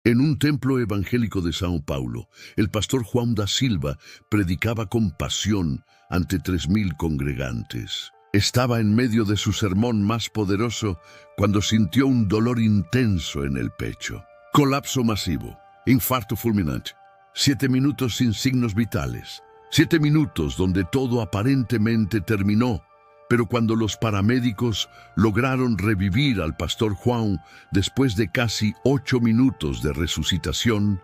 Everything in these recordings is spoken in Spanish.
En un templo evangélico de São Paulo, el pastor Juan da Silva predicaba con pasión ante 3.000 congregantes. Estaba en medio de su sermón más poderoso cuando sintió un dolor intenso en el pecho. Colapso masivo, infarto fulminante, 7 minutos sin signos vitales, 7 minutos donde todo aparentemente terminó. Pero cuando los paramédicos lograron revivir al pastor Juan después de casi 8 minutos de resucitación,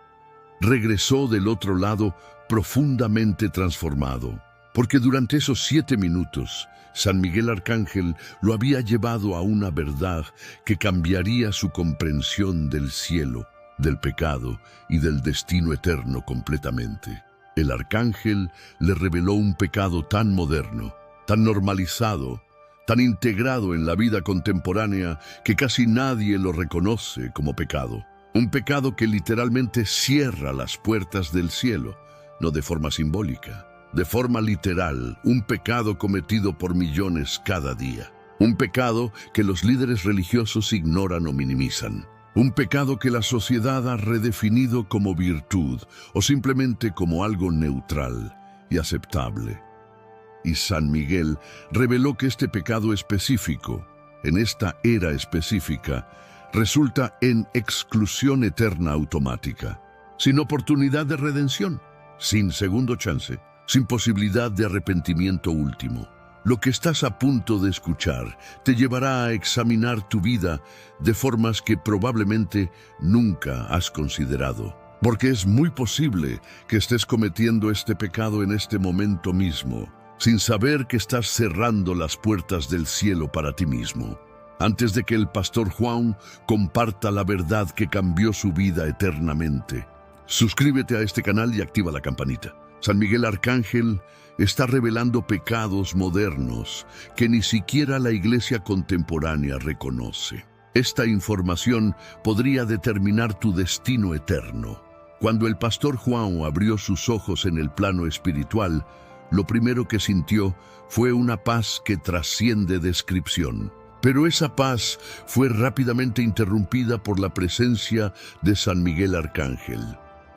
regresó del otro lado profundamente transformado, porque durante esos 7 minutos, San Miguel Arcángel lo había llevado a una verdad que cambiaría su comprensión del cielo, del pecado y del destino eterno completamente. El arcángel le reveló un pecado tan moderno, tan normalizado, tan integrado en la vida contemporánea que casi nadie lo reconoce como pecado. Un pecado que literalmente cierra las puertas del cielo, no de forma simbólica, de forma literal, un pecado cometido por millones cada día. Un pecado que los líderes religiosos ignoran o minimizan. Un pecado que la sociedad ha redefinido como virtud o simplemente como algo neutral y aceptable. Y San Miguel reveló que este pecado específico, en esta era específica, resulta en exclusión eterna automática, sin oportunidad de redención, sin segundo chance, sin posibilidad de arrepentimiento último. Lo que estás a punto de escuchar te llevará a examinar tu vida de formas que probablemente nunca has considerado, porque es muy posible que estés cometiendo este pecado en este momento mismo, sin saber que estás cerrando las puertas del cielo para ti mismo. Antes de que el pastor Juan comparta la verdad que cambió su vida eternamente, suscríbete a este canal y activa la campanita. San Miguel Arcángel está revelando pecados modernos que ni siquiera la iglesia contemporánea reconoce. Esta información podría determinar tu destino eterno. Cuando el pastor Juan abrió sus ojos en el plano espiritual, lo primero que sintió fue una paz que trasciende descripción. Pero esa paz fue rápidamente interrumpida por la presencia de San Miguel Arcángel.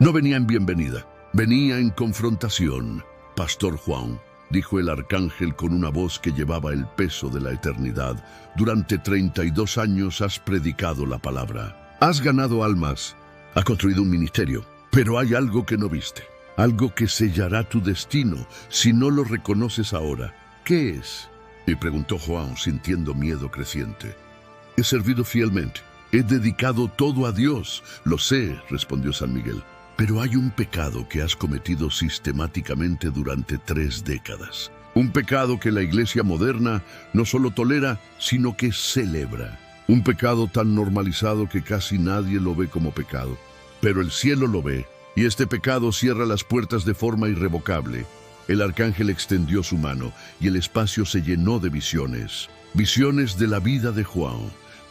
No venía en bienvenida, venía en confrontación. Pastor Juan, dijo el arcángel con una voz que llevaba el peso de la eternidad, durante 32 años has predicado la palabra. Has ganado almas, has construido un ministerio, pero hay algo que no viste. Algo que sellará tu destino si no lo reconoces ahora. ¿Qué es? Me preguntó Juan, sintiendo miedo creciente. He servido fielmente. He dedicado todo a Dios. Lo sé, respondió San Miguel. Pero hay un pecado que has cometido sistemáticamente durante 3 décadas. Un pecado que la iglesia moderna no solo tolera, sino que celebra. Un pecado tan normalizado que casi nadie lo ve como pecado. Pero el cielo lo ve. Y este pecado cierra las puertas de forma irrevocable. El arcángel extendió su mano y el espacio se llenó de visiones. Visiones de la vida de Juan,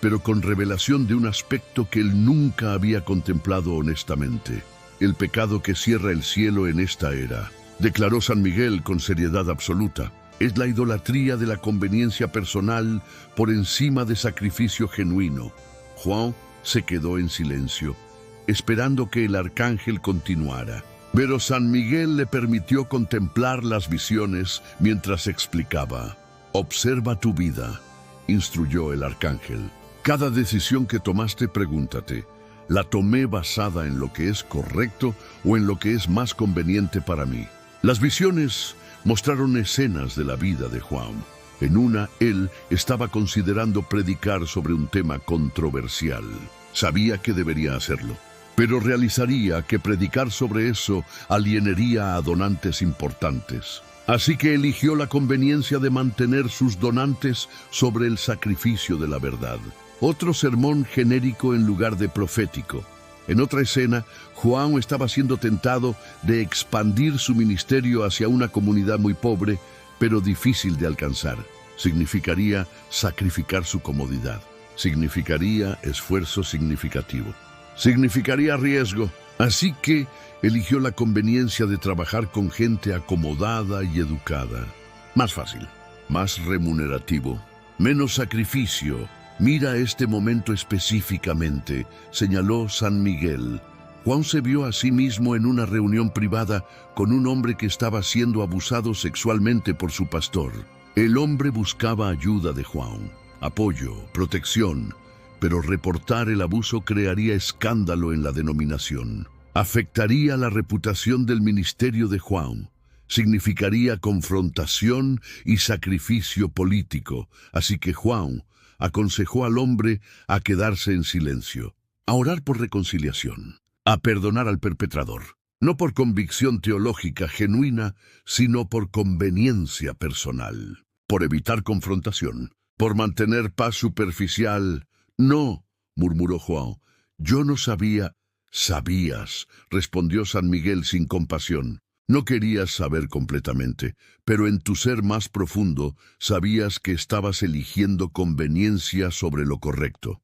pero con revelación de un aspecto que él nunca había contemplado honestamente. El pecado que cierra el cielo en esta era, declaró San Miguel con seriedad absoluta, es la idolatría de la conveniencia personal por encima de sacrificio genuino. Juan se quedó en silencio, esperando que el arcángel continuara. Pero San Miguel le permitió contemplar las visiones mientras explicaba. Observa tu vida, instruyó el arcángel. Cada decisión que tomaste, pregúntate, ¿la tomé basada en lo que es correcto o en lo que es más conveniente para mí? Las visiones mostraron escenas de la vida de Juan. En una, él estaba considerando predicar sobre un tema controversial. Sabía que debería hacerlo, pero realizaría que predicar sobre eso alienaría a donantes importantes. Así que eligió la conveniencia de mantener sus donantes sobre el sacrificio de la verdad. Otro sermón genérico en lugar de profético. En otra escena, Juan estaba siendo tentado de expandir su ministerio hacia una comunidad muy pobre, pero difícil de alcanzar. Significaría sacrificar su comodidad. Significaría esfuerzo significativo. Significaría riesgo, así que eligió la conveniencia de trabajar con gente acomodada y educada. Más fácil, más remunerativo, menos sacrificio Mira este momento específicamente, señaló San Miguel. Juan se vio a sí mismo en una reunión privada con un hombre que estaba siendo abusado sexualmente por su pastor. El hombre buscaba ayuda de Juan, apoyo, protección, pero reportar el abuso crearía escándalo en la denominación. Afectaría la reputación del ministerio de Juan. Significaría confrontación y sacrificio político, así que Juan aconsejó al hombre a quedarse en silencio, a orar por reconciliación, a perdonar al perpetrador, no por convicción teológica genuina, sino por conveniencia personal, por evitar confrontación, por mantener paz superficial. No, murmuró Juan, yo no sabía. Sabías, respondió San Miguel sin compasión. No querías saber completamente, pero en tu ser más profundo sabías que estabas eligiendo conveniencia sobre lo correcto.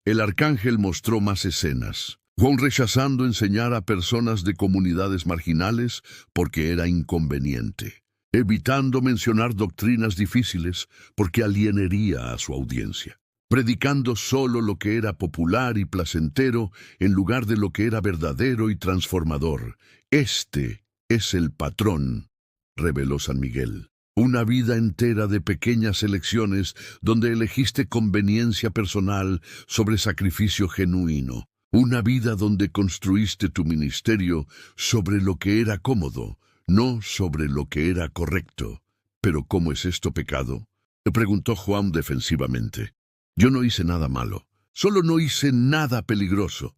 El arcángel mostró más escenas. Juan rechazando enseñar a personas de comunidades marginales porque era inconveniente, evitando mencionar doctrinas difíciles porque alienaría a su audiencia, predicando solo lo que era popular y placentero en lugar de lo que era verdadero y transformador. Este es el patrón, reveló San Miguel. Una vida entera de pequeñas elecciones donde elegiste conveniencia personal sobre sacrificio genuino. Una vida donde construiste tu ministerio sobre lo que era cómodo, no sobre lo que era correcto. ¿Pero cómo es esto pecado?, le preguntó Juan defensivamente. Yo no hice nada malo, solo no hice nada peligroso.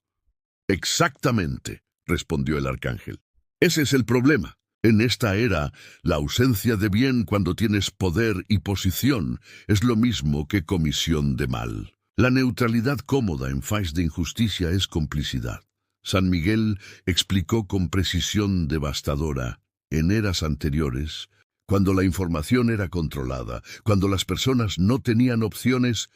Exactamente, respondió el arcángel. Ese es el problema. En esta era, la ausencia de bien cuando tienes poder y posición es lo mismo que comisión de mal. La neutralidad cómoda en faz de injusticia es complicidad. San Miguel explicó con precisión devastadora, en eras anteriores, cuando la información era controlada, cuando las personas no tenían opciones,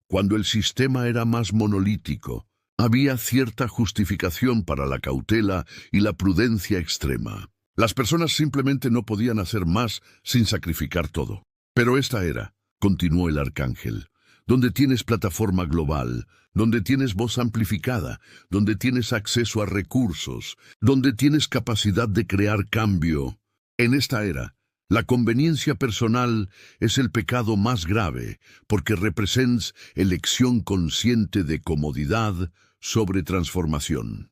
cuando el sistema era más monolítico, había cierta justificación para la cautela y la prudencia extrema. Las personas simplemente no podían hacer más sin sacrificar todo. Pero esta era, continuó el arcángel, donde tienes plataforma global, donde tienes voz amplificada, donde tienes acceso a recursos, donde tienes capacidad de crear cambio. En esta era, la conveniencia personal es el pecado más grave porque representa elección consciente de comodidad sobre transformación.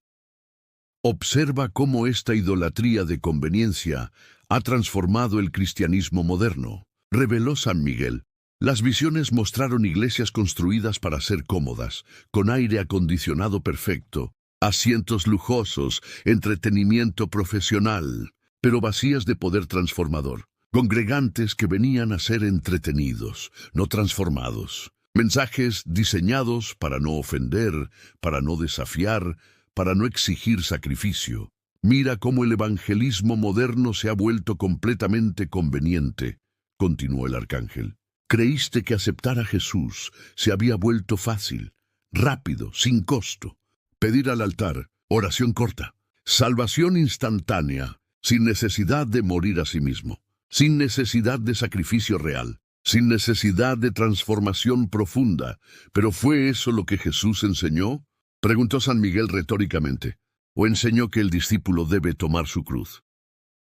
Observa cómo esta idolatría de conveniencia ha transformado el cristianismo moderno, reveló San Miguel. Las visiones mostraron iglesias construidas para ser cómodas, con aire acondicionado perfecto, asientos lujosos, entretenimiento profesional, pero vacías de poder transformador. Congregantes que venían a ser entretenidos, no transformados. Mensajes diseñados para no ofender, para no desafiar, para no exigir sacrificio. Mira cómo el evangelismo moderno se ha vuelto completamente conveniente, continuó el arcángel. Creíste que aceptar a Jesús se había vuelto fácil, rápido, sin costo. Pedir al altar, oración corta, salvación instantánea, sin necesidad de morir a sí mismo, sin necesidad de sacrificio real, sin necesidad de transformación profunda. ¿Pero fue eso lo que Jesús enseñó?, preguntó San Miguel retóricamente. ¿O enseñó que el discípulo debe tomar su cruz,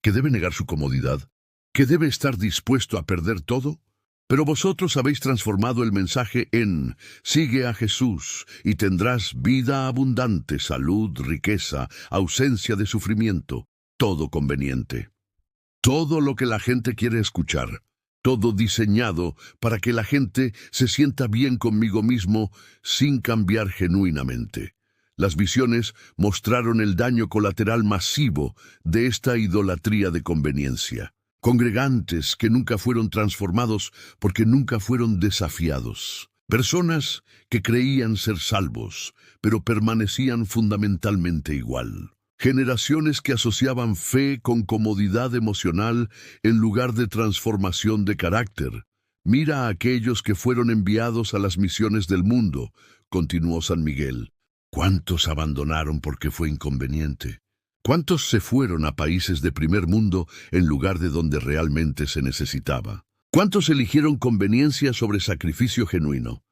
que debe negar su comodidad, que debe estar dispuesto a perder todo? Pero vosotros habéis transformado el mensaje en sigue a Jesús y tendrás vida abundante, salud, riqueza, ausencia de sufrimiento, todo conveniente. Todo lo que la gente quiere escuchar, todo diseñado para que la gente se sienta bien conmigo mismo sin cambiar genuinamente. Las visiones mostraron el daño colateral masivo de esta idolatría de conveniencia. Congregantes que nunca fueron transformados porque nunca fueron desafiados. Personas que creían ser salvos, pero permanecían fundamentalmente igual. Generaciones que asociaban fe con comodidad emocional en lugar de transformación de carácter. Mira a aquellos que fueron enviados a las misiones del mundo, continuó San Miguel. ¿Cuántos abandonaron porque fue inconveniente? ¿Cuántos se fueron a países de primer mundo en lugar de donde realmente se necesitaba? ¿Cuántos eligieron conveniencia sobre sacrificio genuino?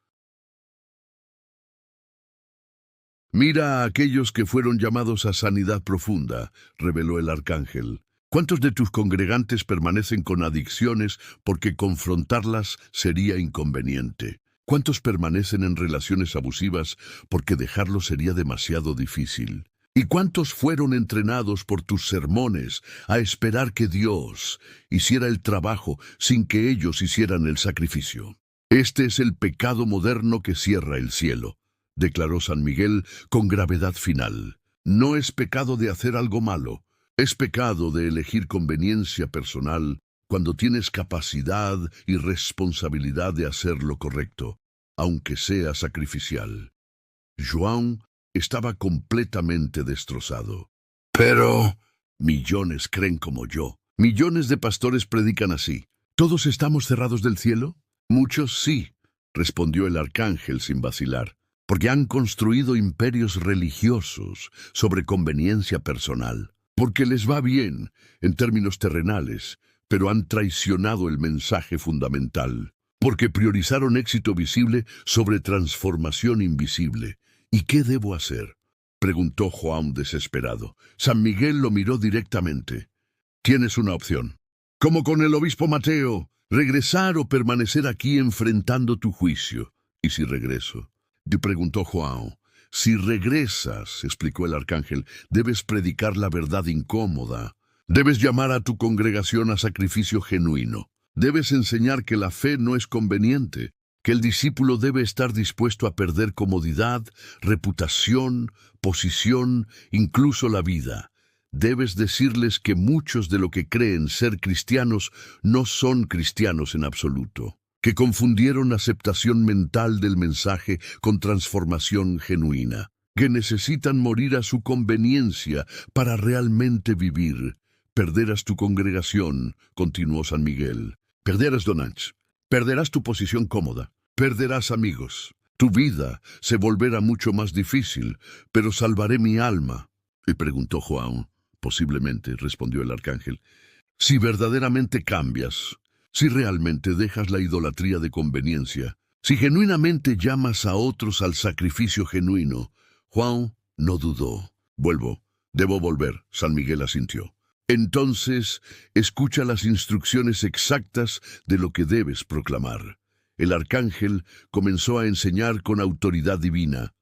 Mira a aquellos que fueron llamados a sanidad profunda, reveló el arcángel. ¿Cuántos de tus congregantes permanecen con adicciones porque confrontarlas sería inconveniente? ¿Cuántos permanecen en relaciones abusivas porque dejarlo sería demasiado difícil? ¿Y cuántos fueron entrenados por tus sermones a esperar que Dios hiciera el trabajo sin que ellos hicieran el sacrificio? Este es el pecado moderno que cierra el cielo, declaró San Miguel con gravedad final. No es pecado de hacer algo malo, es pecado de elegir conveniencia personal cuando tienes capacidad y responsabilidad de hacer lo correcto, aunque sea sacrificial. João estaba completamente destrozado. Pero millones creen como yo. Millones de pastores predican así. ¿Todos estamos cerrados del cielo? Muchos sí, respondió el arcángel sin vacilar, porque han construido imperios religiosos sobre conveniencia personal, porque les va bien en términos terrenales, pero han traicionado el mensaje fundamental, porque priorizaron éxito visible sobre transformación invisible. ¿Y qué debo hacer?, preguntó João desesperado. San Miguel lo miró directamente. Tienes una opción. Como con el obispo Mateo, regresar o permanecer aquí enfrentando tu juicio. ¿Y si regreso?, le preguntó João. Si regresas, explicó el arcángel, debes predicar la verdad incómoda. Debes llamar a tu congregación a sacrificio genuino. Debes enseñar que la fe no es conveniente, que el discípulo debe estar dispuesto a perder comodidad, reputación, posición, incluso la vida. Debes decirles que muchos de lo que creen ser cristianos no son cristianos en absoluto, que confundieron aceptación mental del mensaje con transformación genuina, que necesitan morir a su conveniencia para realmente vivir. Perderás tu congregación, continuó San Miguel. Perderás donantes. Perderás tu posición cómoda. Perderás amigos. Tu vida se volverá mucho más difícil, pero salvaré mi alma. Y preguntó João. Posiblemente, respondió el arcángel. Si verdaderamente cambias, si realmente dejas la idolatría de conveniencia, si genuinamente llamas a otros al sacrificio genuino. João no dudó. Debo volver, San Miguel asintió. Entonces, escucha las instrucciones exactas de lo que debes proclamar. El arcángel comenzó a enseñar con autoridad divina.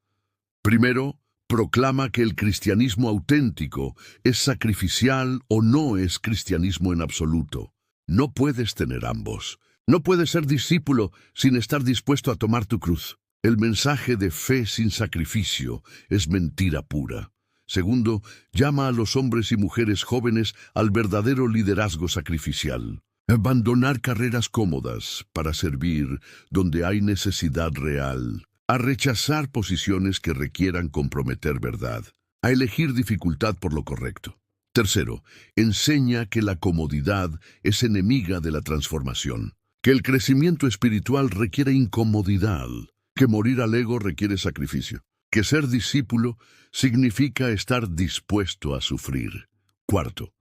Primero, proclama que el cristianismo auténtico es sacrificial o no es cristianismo en absoluto. No puedes tener ambos. No puedes ser discípulo sin estar dispuesto a tomar tu cruz. El mensaje de fe sin sacrificio es mentira pura. Segundo, llama a los hombres y mujeres jóvenes al verdadero liderazgo sacrificial. Abandonar carreras cómodas para servir donde hay necesidad real. A rechazar posiciones que requieran comprometer verdad. A elegir dificultad por lo correcto. Tercero, enseña que la comodidad es enemiga de la transformación. Que el crecimiento espiritual requiere incomodidad. Que morir al ego requiere sacrificio. Que ser discípulo significa estar dispuesto a sufrir. Cuarto,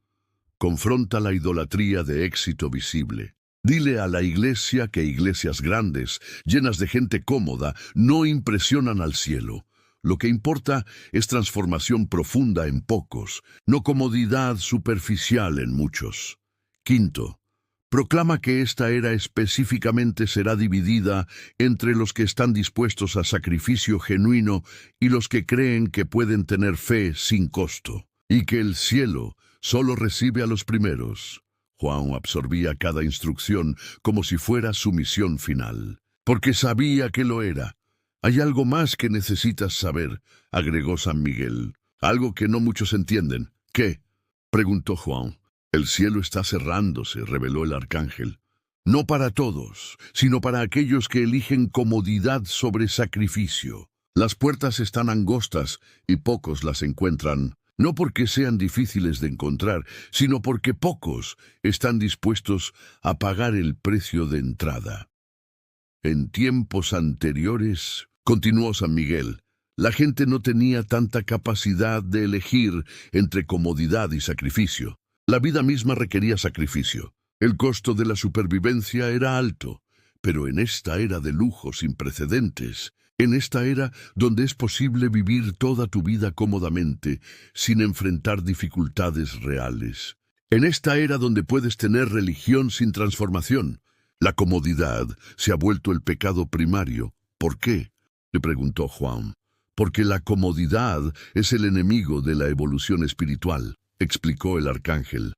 confronta la idolatría de éxito visible. Dile a la iglesia que iglesias grandes, llenas de gente cómoda, no impresionan al cielo. Lo que importa es transformación profunda en pocos, no comodidad superficial en muchos. Quinto, proclama que esta era específicamente será dividida entre los que están dispuestos a sacrificio genuino y los que creen que pueden tener fe sin costo, y que el cielo solo recibe a los primeros. João absorbía cada instrucción como si fuera su misión final, porque sabía que lo era. Hay algo más que necesitas saber, agregó San Miguel, algo que no muchos entienden. ¿Qué?, preguntó João. El cielo está cerrándose, reveló el arcángel. No para todos, sino para aquellos que eligen comodidad sobre sacrificio. Las puertas están angostas y pocos las encuentran. No porque sean difíciles de encontrar, sino porque pocos están dispuestos a pagar el precio de entrada. En tiempos anteriores, continuó San Miguel, la gente no tenía tanta capacidad de elegir entre comodidad y sacrificio. La vida misma requería sacrificio. El costo de la supervivencia era alto, pero en esta era de lujo sin precedentes, En esta era donde es posible vivir toda tu vida cómodamente, sin enfrentar dificultades reales. En esta era donde puedes tener religión sin transformación. La comodidad se ha vuelto el pecado primario. ¿Por qué?, le preguntó Juan. Porque la comodidad es el enemigo de la evolución espiritual, explicó el arcángel.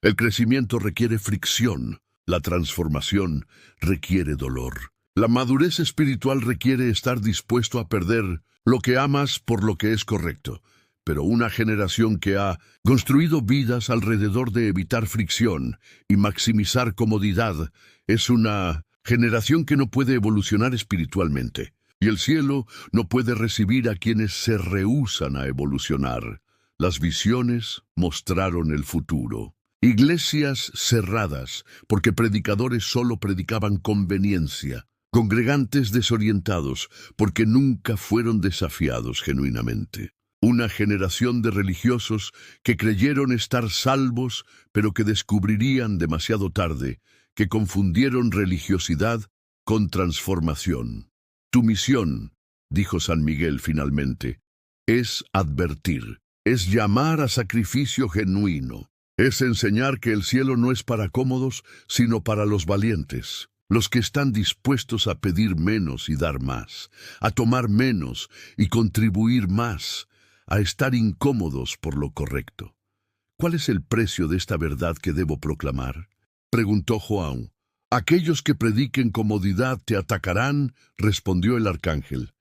El crecimiento requiere fricción, la transformación requiere dolor. La madurez espiritual requiere estar dispuesto a perder lo que amas por lo que es correcto. Pero una generación que ha construido vidas alrededor de evitar fricción y maximizar comodidad es una generación que no puede evolucionar espiritualmente. Y el cielo no puede recibir a quienes se rehúsan a evolucionar. Las visiones mostraron el futuro. Iglesias cerradas, porque predicadores solo predicaban conveniencia. Congregantes desorientados, porque nunca fueron desafiados genuinamente. Una generación de religiosos que creyeron estar salvos, pero que descubrirían demasiado tarde que confundieron religiosidad con transformación. Tu misión, dijo San Miguel finalmente, es advertir, es llamar a sacrificio genuino, es enseñar que el cielo no es para cómodos, sino para los valientes, los que están dispuestos a pedir menos y dar más, a tomar menos y contribuir más, a estar incómodos por lo correcto. ¿Cuál es el precio de esta verdad que debo proclamar?, preguntó Juan. Aquellos que prediquen comodidad te atacarán, respondió el arcángel.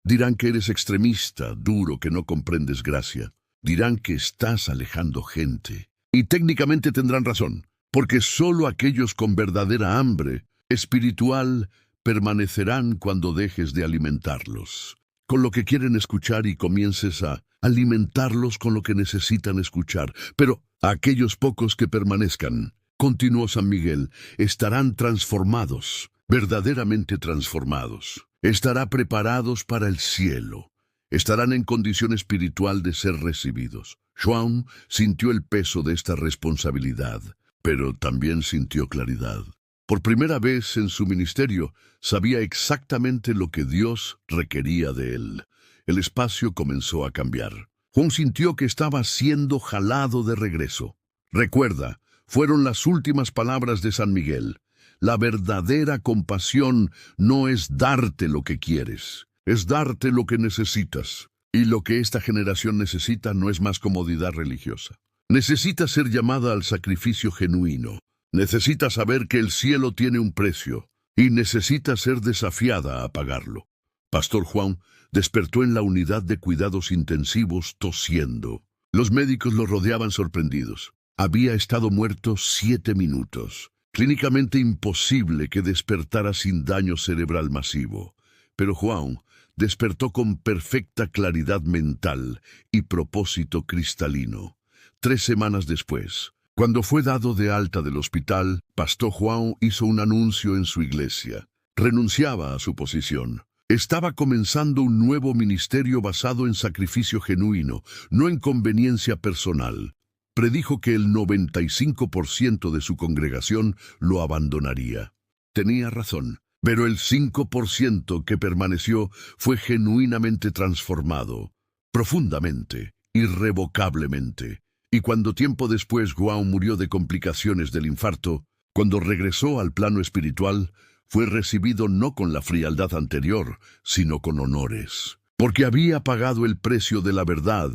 Dirán que eres extremista, duro, que no comprendes gracia. Dirán que estás alejando gente. Y técnicamente tendrán razón, porque solo aquellos con verdadera hambre espiritual permanecerán cuando dejes de alimentarlos con lo que quieren escuchar y comiences a alimentarlos con lo que necesitan escuchar. Pero aquellos pocos que permanezcan, continuó San Miguel, estarán transformados, verdaderamente transformados. Estarán preparados para el cielo. Estarán en condición espiritual de ser recibidos. Juan sintió el peso de esta responsabilidad, pero también sintió claridad. Por primera vez en su ministerio, sabía exactamente lo que Dios requería de él. El espacio comenzó a cambiar. Juan sintió que estaba siendo jalado de regreso. Recuerda, fueron las últimas palabras de San Miguel. La verdadera compasión no es darte lo que quieres, es darte lo que necesitas. Y lo que esta generación necesita no es más comodidad religiosa. Necesita ser llamada al sacrificio genuino. Necesita saber que el cielo tiene un precio y necesita ser desafiada a pagarlo. Pastor Juan despertó en la unidad de cuidados intensivos tosiendo. Los médicos lo rodeaban sorprendidos. Había estado muerto 7 minutos. Clínicamente imposible que despertara sin daño cerebral masivo. Pero Juan despertó con perfecta claridad mental y propósito cristalino. 3 semanas después, cuando fue dado de alta del hospital, Pastor Juan hizo un anuncio en su iglesia. Renunciaba a su posición. Estaba comenzando un nuevo ministerio basado en sacrificio genuino, no en conveniencia personal. Predijo que el 95% de su congregación lo abandonaría. Tenía razón, pero el 5% que permaneció fue genuinamente transformado, profundamente, irrevocablemente. Y cuando tiempo después Juan murió de complicaciones del infarto, cuando regresó al plano espiritual, fue recibido no con la frialdad anterior, sino con honores. Porque había pagado el precio de la verdad,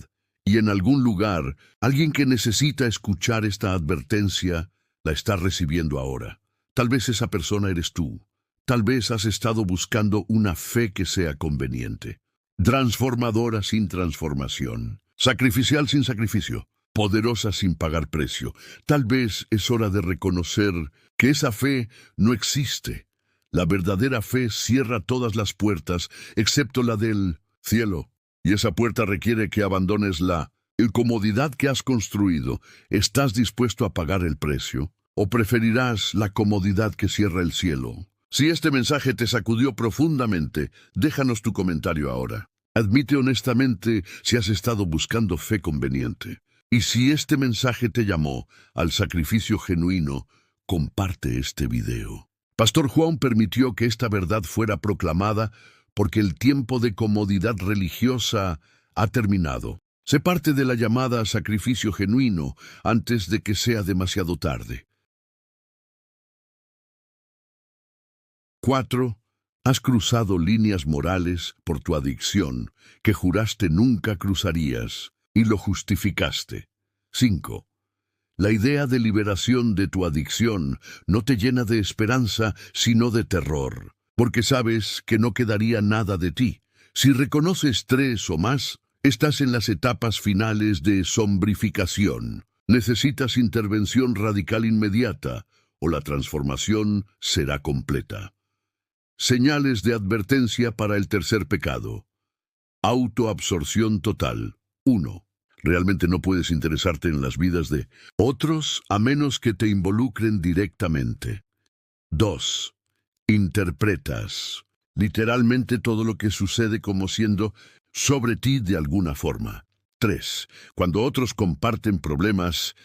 y en algún lugar, alguien que necesita escuchar esta advertencia, la está recibiendo ahora. Tal vez esa persona eres tú. Tal vez has estado buscando una fe que sea conveniente. Transformadora sin transformación. Sacrificial sin sacrificio. Poderosa sin pagar precio. Tal vez es hora de reconocer que esa fe no existe. La verdadera fe cierra todas las puertas, excepto la del cielo. Y esa puerta requiere que abandones la comodidad que has construido. ¿Estás dispuesto a pagar el precio? ¿O preferirás la comodidad que cierra el cielo? Si este mensaje te sacudió profundamente, déjanos tu comentario ahora. Admite honestamente si has estado buscando fe conveniente. Y si este mensaje te llamó al sacrificio genuino, comparte este video. Pastor Juan permitió que esta verdad fuera proclamada porque el tiempo de comodidad religiosa ha terminado. Sé parte de la llamada a sacrificio genuino antes de que sea demasiado tarde. 4. Has cruzado líneas morales por tu adicción que juraste nunca cruzarías y lo justificaste. 5. La idea de liberación de tu adicción no te llena de esperanza, sino de terror, porque sabes que no quedaría nada de ti. Si reconoces 3 o más, estás en las etapas finales de sombrificación. Necesitas intervención radical inmediata, o la transformación será completa. Señales de advertencia para el tercer pecado. Autoabsorción total. 1. Realmente no puedes interesarte en las vidas de otros a menos que te involucren directamente. 2. Interpretas literalmente todo lo que sucede como siendo sobre ti de alguna forma. 3. Cuando otros comparten problemas,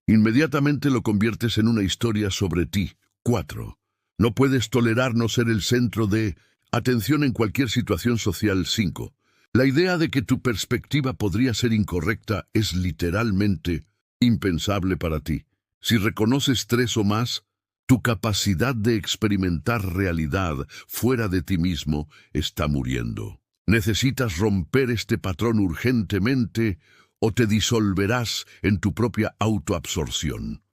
inmediatamente lo conviertes en una historia sobre ti. 4. No puedes tolerar no ser el centro de atención en cualquier situación social. 5. La idea de que tu perspectiva podría ser incorrecta es literalmente impensable para ti. Si reconoces 3 o más, tu capacidad de experimentar realidad fuera de ti mismo está muriendo. Necesitas romper este patrón urgentemente o te disolverás en tu propia autoabsorción.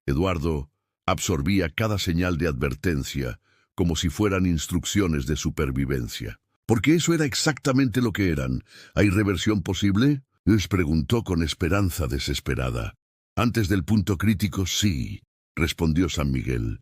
Eduardo absorbía cada señal de advertencia como si fueran instrucciones de supervivencia. Porque eso era exactamente lo que eran. ¿Hay reversión posible? Les preguntó con esperanza desesperada. Antes del punto crítico, sí, respondió San Miguel.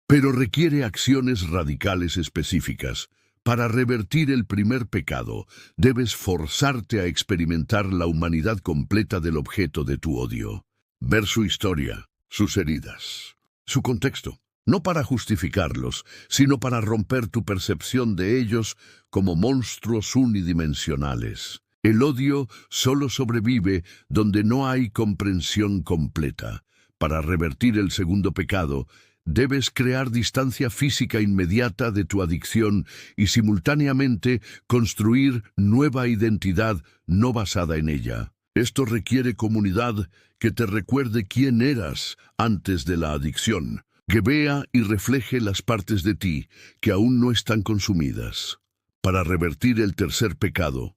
Pero requiere acciones radicales específicas. Para revertir el primer pecado, debes forzarte a experimentar la humanidad completa del objeto de tu odio. Ver su historia, sus heridas, su contexto. No para justificarlos, sino para romper tu percepción de ellos como monstruos unidimensionales. El odio solo sobrevive donde no hay comprensión completa. Para revertir el segundo pecado, debes crear distancia física inmediata de tu adicción y simultáneamente construir nueva identidad no basada en ella. Esto requiere comunidad que te recuerde quién eras antes de la adicción, que vea y refleje las partes de ti que aún no están consumidas. Para revertir el tercer pecado,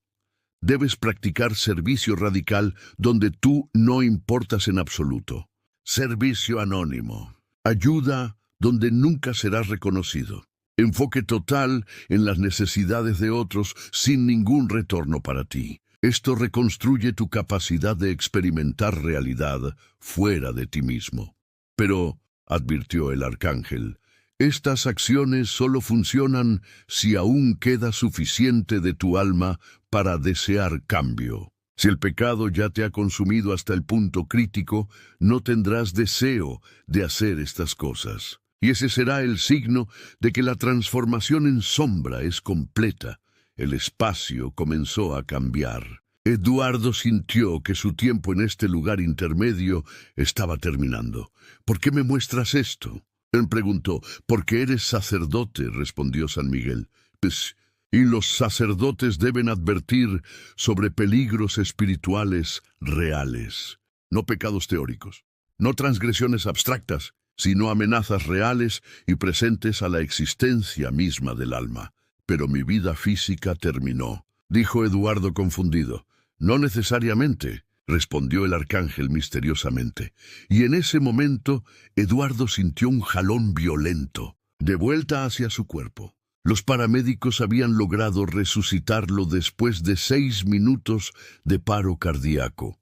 debes practicar servicio radical donde tú no importas en absoluto. Servicio anónimo. Ayuda donde nunca serás reconocido. Enfoque total en las necesidades de otros sin ningún retorno para ti. Esto reconstruye tu capacidad de experimentar realidad fuera de ti mismo. Pero, advirtió el arcángel, estas acciones solo funcionan si aún queda suficiente de tu alma para desear cambio. Si el pecado ya te ha consumido hasta el punto crítico, no tendrás deseo de hacer estas cosas. Y ese será el signo de que la transformación en sombra es completa. El espacio comenzó a cambiar. Eduardo sintió que su tiempo en este lugar intermedio estaba terminando. ¿Por qué me muestras esto? Él preguntó. Porque eres sacerdote, respondió San Miguel. Pues, y los sacerdotes deben advertir sobre peligros espirituales reales, no pecados teóricos, no transgresiones abstractas, sino amenazas reales y presentes a la existencia misma del alma. Pero mi vida física terminó, dijo Eduardo confundido. No necesariamente, respondió el arcángel misteriosamente. Y en ese momento, Eduardo sintió un jalón violento, de vuelta hacia su cuerpo. Los paramédicos habían logrado resucitarlo después de 6 minutos de paro cardíaco.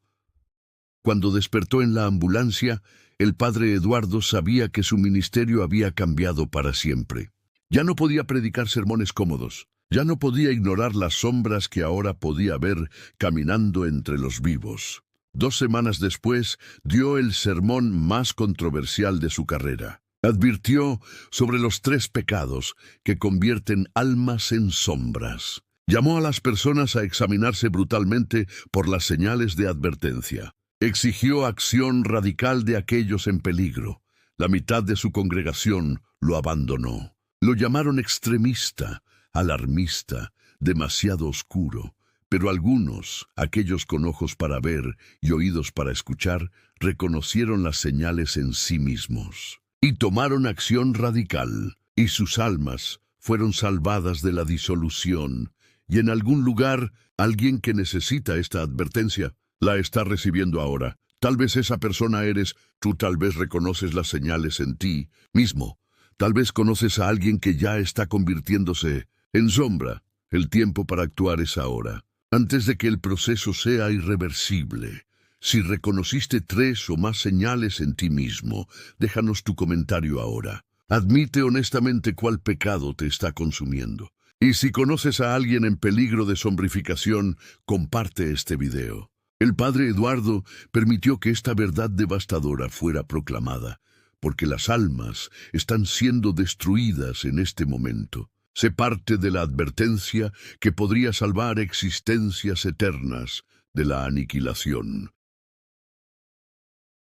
Cuando despertó en la ambulancia, el padre Eduardo sabía que su ministerio había cambiado para siempre. Ya no podía predicar sermones cómodos. Ya no podía ignorar las sombras que ahora podía ver caminando entre los vivos. 2 semanas después, dio el sermón más controversial de su carrera. Advirtió sobre los 3 pecados que convierten almas en sombras. Llamó a las personas a examinarse brutalmente por las señales de advertencia. Exigió acción radical de aquellos en peligro. La mitad de su congregación lo abandonó. Lo llamaron extremista, alarmista, demasiado oscuro. Pero algunos, aquellos con ojos para ver y oídos para escuchar, reconocieron las señales en sí mismos y tomaron acción radical, y sus almas fueron salvadas de la disolución. Y en algún lugar, alguien que necesita esta advertencia la está recibiendo ahora. Tal vez esa persona eres tú, tal vez reconoces las señales en ti mismo. Tal vez conoces a alguien que ya está convirtiéndose en sombra. El tiempo para actuar es ahora, antes de que el proceso sea irreversible. Si reconociste 3 o más señales en ti mismo, déjanos tu comentario ahora. Admite honestamente cuál pecado te está consumiendo. Y si conoces a alguien en peligro de sombrificación, comparte este video. El padre Eduardo permitió que esta verdad devastadora fuera proclamada, porque las almas están siendo destruidas en este momento. Sé parte de la advertencia que podría salvar existencias eternas de la aniquilación.